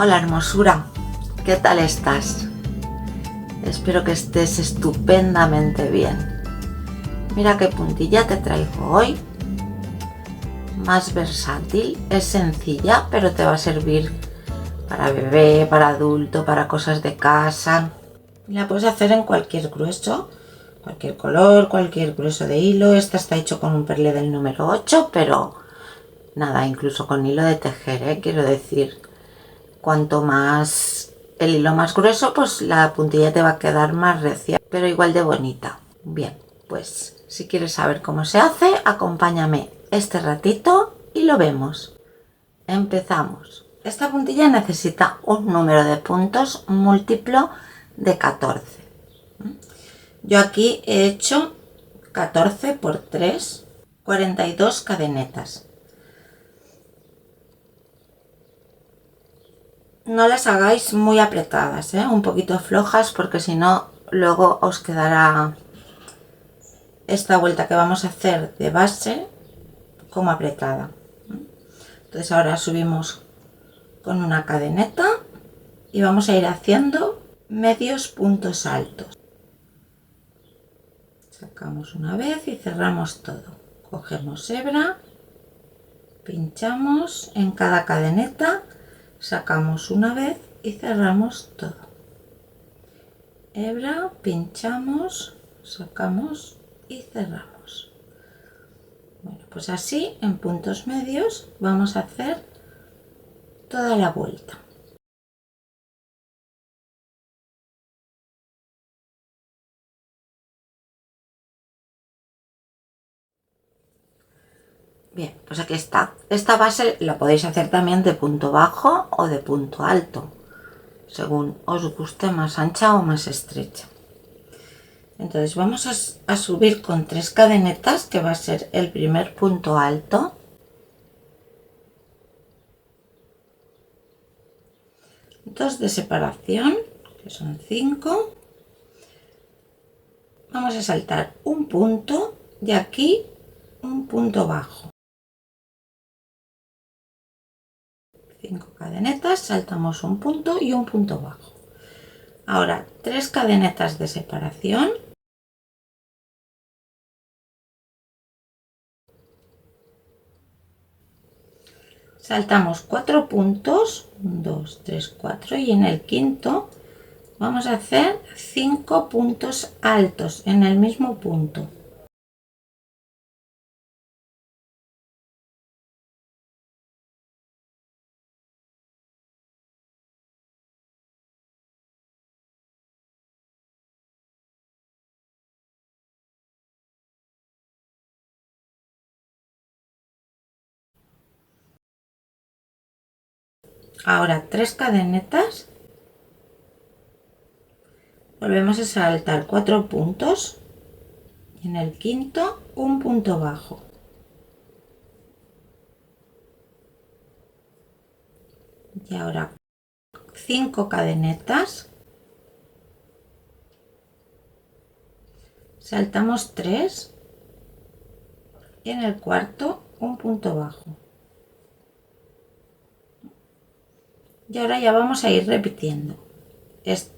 Hola hermosura, ¿qué tal estás? Espero que estés estupendamente bien. Mira qué puntilla te traigo hoy. Más versátil, es sencilla, pero te va a servir para bebé, para adulto, para cosas de casa. La puedes hacer en cualquier grueso, cualquier color, cualquier grueso de hilo. Esta está hecho con un perlé del número 8, pero nada, incluso con hilo de tejer, quiero decir. Cuanto más el hilo más grueso, pues la puntilla te va a quedar más recia, pero igual de bonita. Bien, pues si quieres saber cómo se hace, acompáñame este ratito y lo vemos. Empezamos. Esta puntilla necesita un número de puntos múltiplo de 14. Yo aquí he hecho 14 por 3, 42 cadenetas. No las hagáis muy apretadas, un poquito flojas, porque si no luego os quedará esta vuelta que vamos a hacer de base como apretada. Entonces ahora subimos con una cadeneta y vamos a ir haciendo medios puntos altos. Sacamos una vez y cerramos todo. Cogemos hebra, pinchamos en cada cadeneta, sacamos una vez y cerramos todo. Hebra, pinchamos, sacamos y cerramos. Bueno, pues así en puntos medios vamos a hacer toda la vuelta. Bien, pues aquí está. Esta base la podéis hacer también de punto bajo o de punto alto, según os guste, más ancha o más estrecha. Entonces vamos a subir con 3 cadenetas, que va a ser el primer punto alto. Dos de separación, que son 5. Vamos a saltar un punto y aquí un punto bajo. 5 cadenetas, saltamos un punto y un punto bajo. Ahora 3 cadenetas de separación. Saltamos 4 puntos, 1, 2, 3, 4, y en el quinto vamos a hacer 5 puntos altos en el mismo punto. Ahora 3 cadenetas, volvemos a saltar 4 puntos y en el quinto un punto bajo. Y ahora 5 cadenetas, saltamos 3 y en el cuarto un punto bajo. Y ahora ya vamos a ir repitiendo. Este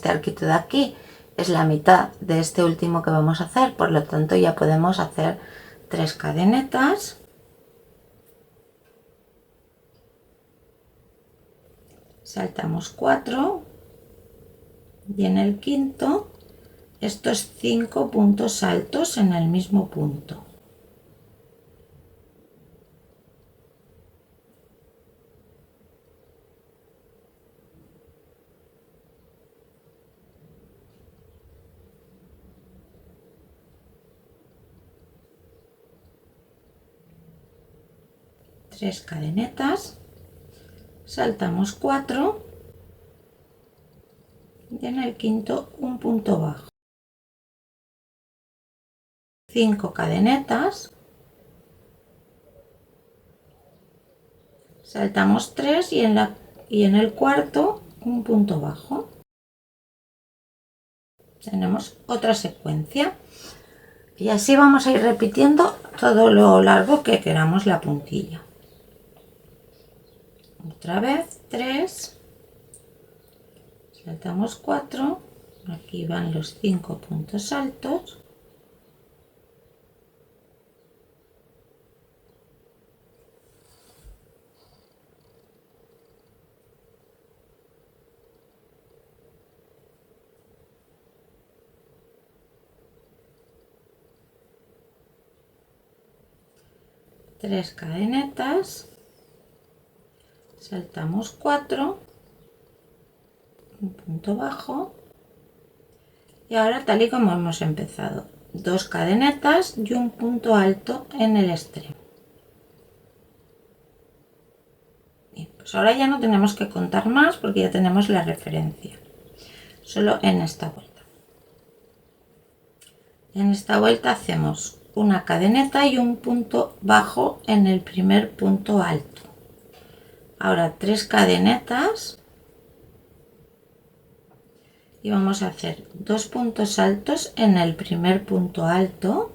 arquito de aquí es la mitad de este último que vamos a hacer, por lo tanto ya podemos hacer 3 cadenetas, saltamos 4 y en el quinto estos 5 puntos altos en el mismo punto. Tres cadenetas, saltamos 4 y en el quinto un punto bajo. 5 cadenetas, saltamos 3 y en el cuarto un punto bajo. Tenemos otra secuencia y así vamos a ir repitiendo todo lo largo que queramos la puntilla. Otra vez 3, saltamos 4, aquí van los 5 puntos altos. Tres cadenetas, saltamos 4, un punto bajo y ahora tal y como hemos empezado, 2 cadenetas y un punto alto en el extremo. Bien, pues ahora ya no tenemos que contar más porque ya tenemos la referencia, solo en esta vuelta. En esta vuelta hacemos una cadeneta y un punto bajo en el primer punto alto. Ahora 3 cadenetas y vamos a hacer 2 puntos altos en el primer punto alto,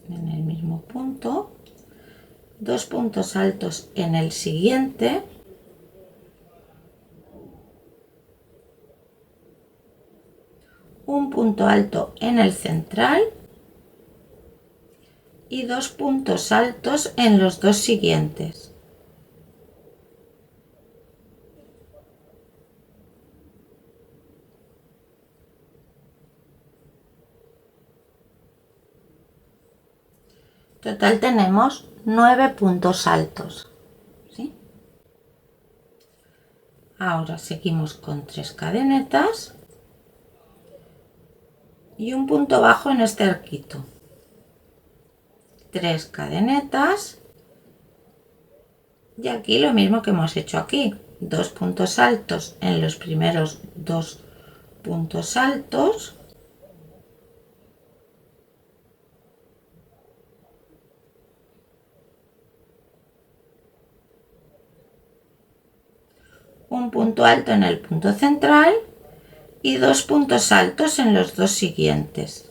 en el mismo punto, 2 puntos altos en el siguiente, un punto alto en el central y 2 puntos altos en los dos siguientes. Total tenemos 9 puntos altos. ¿Sí? Ahora seguimos con 3 cadenetas y un punto bajo en este arquito. 3 cadenetas y aquí lo mismo que hemos hecho aquí, 2 puntos altos en los primeros 2 puntos altos, un punto alto en el punto central y 2 puntos altos en los dos siguientes.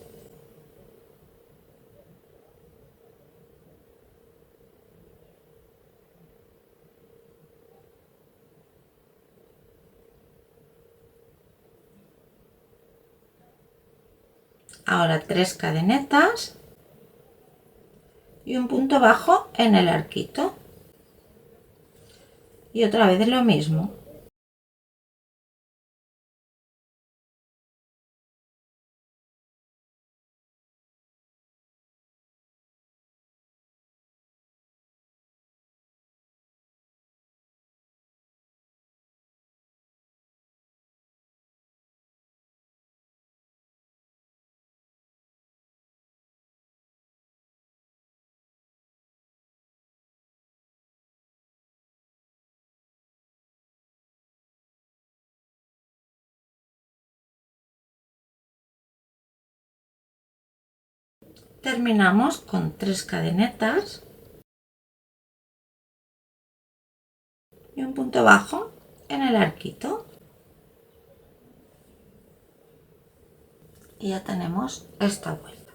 Ahora 3 cadenetas y un punto bajo en el arquito. Y otra vez lo mismo. Terminamos con 3 cadenetas y un punto bajo en el arquito. Y ya tenemos esta vuelta.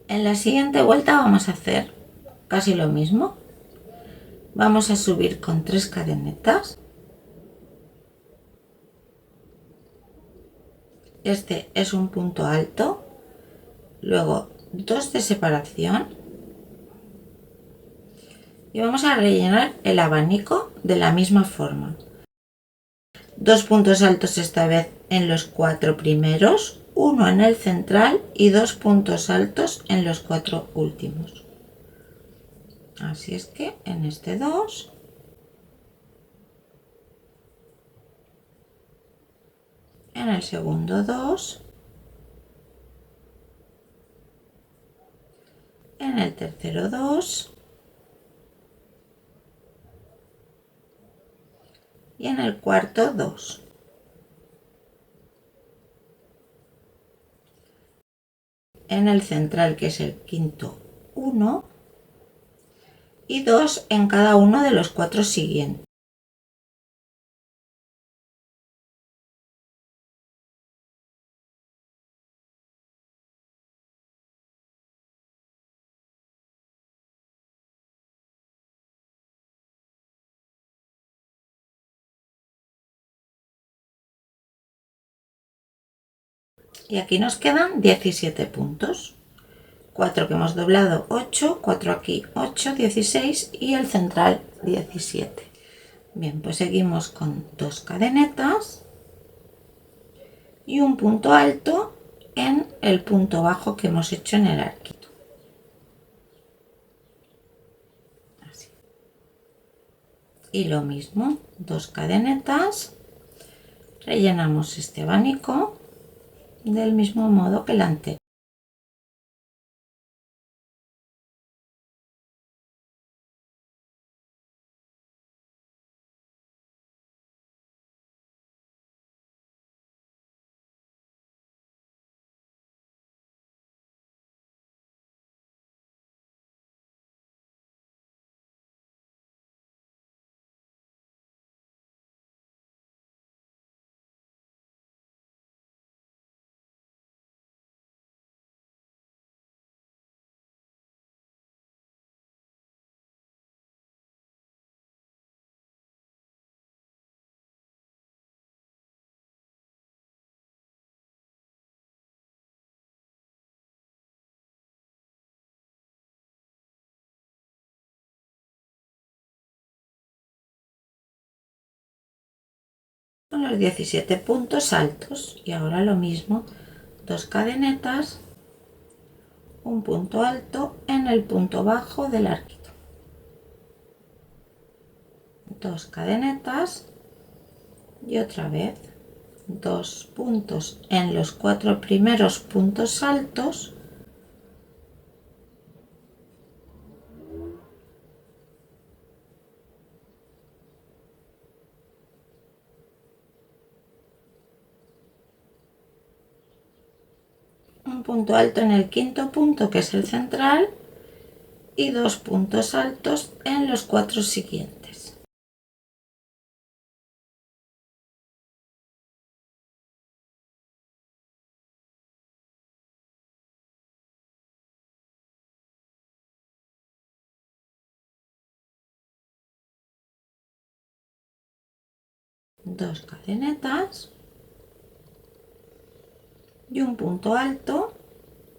En la siguiente vuelta vamos a hacer casi lo mismo. Vamos a subir con 3 cadenetas. Este es un punto alto, luego 2 de separación y vamos a rellenar el abanico de la misma forma. 2 puntos altos esta vez en los 4 primeros, 1 en el central y 2 puntos altos en los 4 últimos. Así es que en este 2, en el segundo 2, en el tercero 2 y en el cuarto 2. En el central, que es el quinto, 1 y 2 en cada uno de los 4 siguientes. Y aquí nos quedan 17 puntos. 4 que hemos doblado, 8, 4 aquí, 8, 16 y el central 17. Bien, pues seguimos con 2 cadenetas y un punto alto en el punto bajo que hemos hecho en el arquito. Así. Y lo mismo, 2 cadenetas, rellenamos este abanico del mismo modo que el anterior. Con los 17 puntos altos y ahora lo mismo, 2 cadenetas, un punto alto en el punto bajo del arquito, 2 cadenetas y otra vez 2 puntos en los 4 primeros puntos altos, un punto alto en el quinto punto que es el central y 2 puntos altos en los 4 siguientes. Dos cadenetas y un punto alto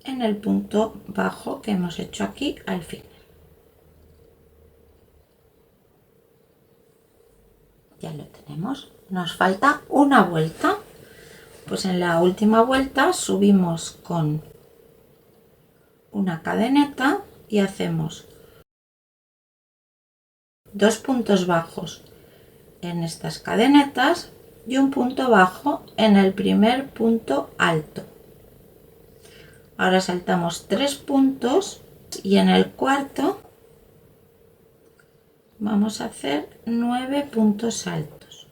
en el punto bajo que hemos hecho aquí al final. Ya lo tenemos. Nos falta una vuelta. Pues en la última vuelta subimos con una cadeneta y hacemos 2 puntos bajos en estas cadenetas y un punto bajo en el primer punto alto. Ahora saltamos 3 puntos y en el cuarto vamos a hacer 9 puntos altos.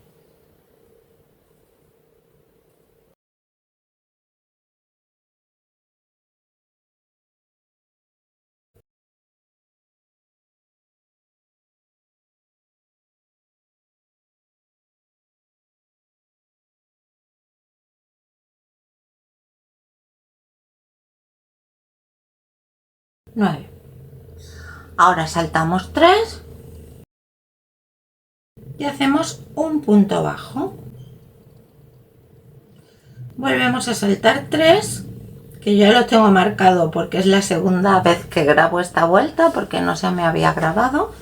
Ahora saltamos 3 y hacemos un punto bajo. Volvemos a saltar 3, que yo lo tengo marcado porque es la segunda vez que grabo esta vuelta porque no se me había grabado.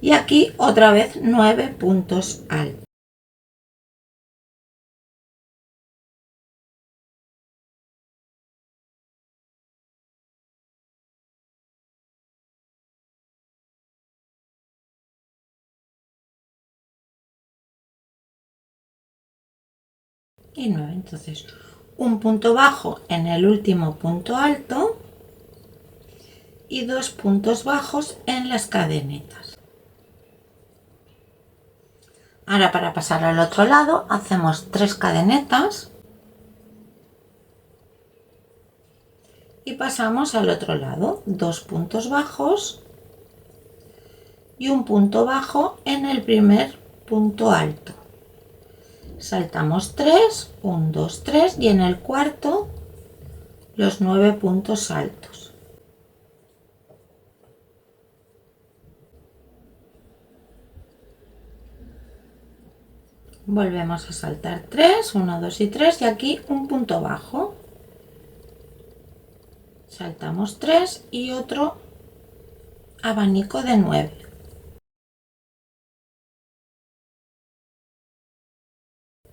Y aquí otra vez 9 puntos altos. Y 9, entonces un punto bajo en el último punto alto y 2 puntos bajos en las cadenetas. Ahora para pasar al otro lado hacemos 3 cadenetas y pasamos al otro lado, 2 puntos bajos y un punto bajo en el primer punto alto. Saltamos 3, 1, 2, 3 y en el cuarto los 9 puntos altos. Volvemos a saltar 3, 1, 2 y 3 y aquí un punto bajo. saltamos 3 y otro abanico de 9.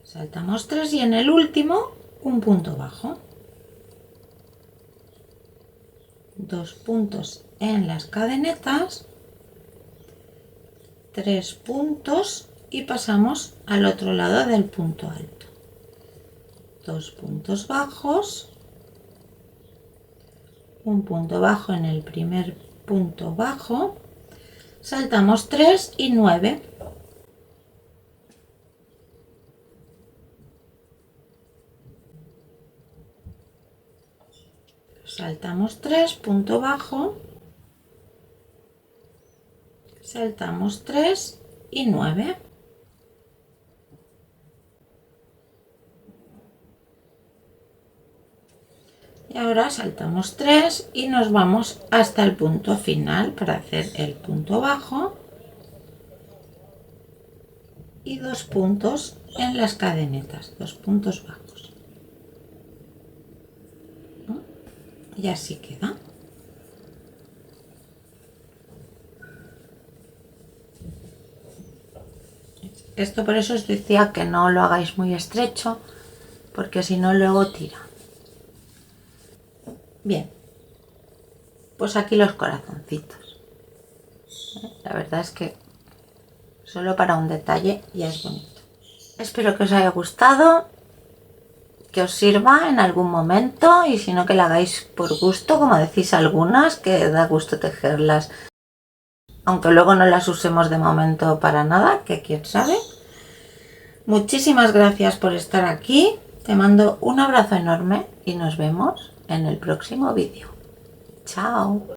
Saltamos 3 y en el último un punto bajo. 2 puntos en las cadenetas, 3 puntos y pasamos al otro lado del punto alto. 2 puntos bajos, un punto bajo en el primer punto bajo, saltamos 3 y 9. Saltamos 3, punto bajo, saltamos 3 y 9. Y ahora saltamos 3 y nos vamos hasta el punto final para hacer el punto bajo y 2 puntos en las cadenetas, 2 puntos bajos. Y así queda. Esto por eso os decía que no lo hagáis muy estrecho, porque si no luego tira. Bien, pues aquí los corazoncitos. La verdad es que solo para un detalle ya es bonito. Espero que os haya gustado, que os sirva en algún momento y si no que la hagáis por gusto, como decís algunas, que da gusto tejerlas. Aunque luego no las usemos de momento para nada, que quién sabe. Muchísimas gracias por estar aquí. Te mando un abrazo enorme y nos vemos en el próximo vídeo. Chao.